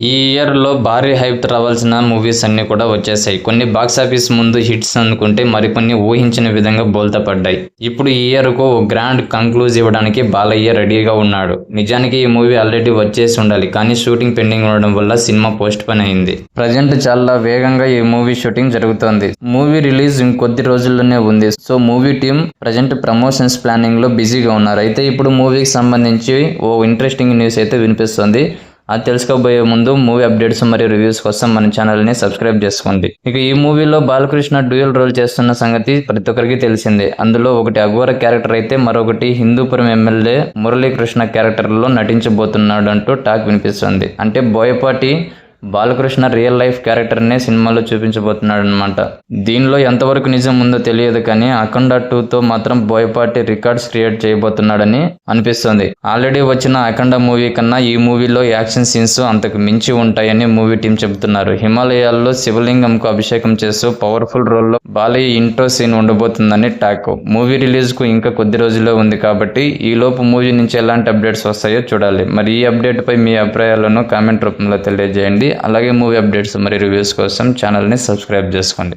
ఈ ఇయర్‌లో భారీ హైప్ రావాల్సిన మూవీస్ అన్నీ కూడా వచ్చేసాయి. కొన్ని బాక్సాఫీస్ ముందు హిట్స్ అనుకుంటే మరికొన్ని ఊహించని విధంగా బోల్తా పడ్డాయి. ఇప్పుడు ఈ ఇయర్‌కు ఓ గ్రాండ్ కంక్లూజ్ ఇవ్వడానికి బాలయ్య రెడీగా ఉన్నాడు. నిజానికి ఈ మూవీ ఆల్రెడీ వచ్చేసి ఉండాలి. కానీ షూటింగ్ పెండింగ్ ఉండడం వల్ల సినిమా పోస్ట్‌పోన్ అయింది. ప్రజెంట్ చాలా వేగంగా ఈ మూవీ షూటింగ్ జరుగుతోంది. మూవీ రిలీజ్ ఇంకొద్ది రోజుల్లోనే ఉంది. So movie team present promotions ప్లానింగ్‌లో బిజీగా ఉన్నారు. అయితే ఇప్పుడు మూవీకి సంబంధించి ఓ ఇంట్రెస్టింగ్ న్యూస్ అయితే వినిపిస్తోంది. అది తెలుసుకోబోయే ముందు మూవీ అప్డేట్స్ మరియు రివ్యూస్ కోసం మన ఛానల్ని సబ్స్క్రైబ్ చేసుకోండి. ఇక ఈ మూవీలో బాలకృష్ణ డ్యూయల్ రోల్ చేస్తున్న సంగతి ప్రతి ఒక్కరికి తెలిసిందే. అందులో ఒకటి అఘోర క్యారెక్టర్ అయితే మరొకటి హిందూపురం ఎమ్మెల్యే మురళీకృష్ణ క్యారెక్టర్లో నటించబోతున్నాడు అంటూ టాక్ వినిపిస్తుంది. అంటే బోయపాటి బాలకృష్ణ రియల్ లైఫ్ క్యారెక్టర్నే సినిమాలో చూపించబోతున్నాడు అనమాట. దీనిలో ఎంతవరకు నిజం ఉందో తెలియదు కానీ అఖండ 2తో మాత్రం బోయపాటి రికార్డ్స్ క్రియేట్ చేయబోతున్నాడని అనిపిస్తుంది. ఆల్రెడీ వచ్చిన అఖండ మూవీ కన్నా ఈ మూవీలో యాక్షన్ సీన్స్ అంతకు మించి ఉంటాయని మూవీ టీం చెబుతున్నారు. హిమాలయాల్లో శివలింగంకు అభిషేకం చేస్తూ పవర్ఫుల్ రోల్లో బాలయ్య ఇంట్రో సీన్ ఉండబోతుందని టాక్. మూవీ రిలీజ్ కు ఇంకా కొద్ది రోజుల్లో ఉంది కాబట్టి ఈ లోపు మూవీ నుంచి ఎలాంటి అప్డేట్స్ వస్తాయో చూడాలి. మరి ఈ అప్డేట్ పై మీ అభిప్రాయాలను కామెంట్ రూపంలో తెలియజేయండి. అలాగే మూవీ అప్డేట్స్ మరియు రివ్యూస్ కోసం ఛానల్ని సబ్స్క్రైబ్ చేసుకోండి.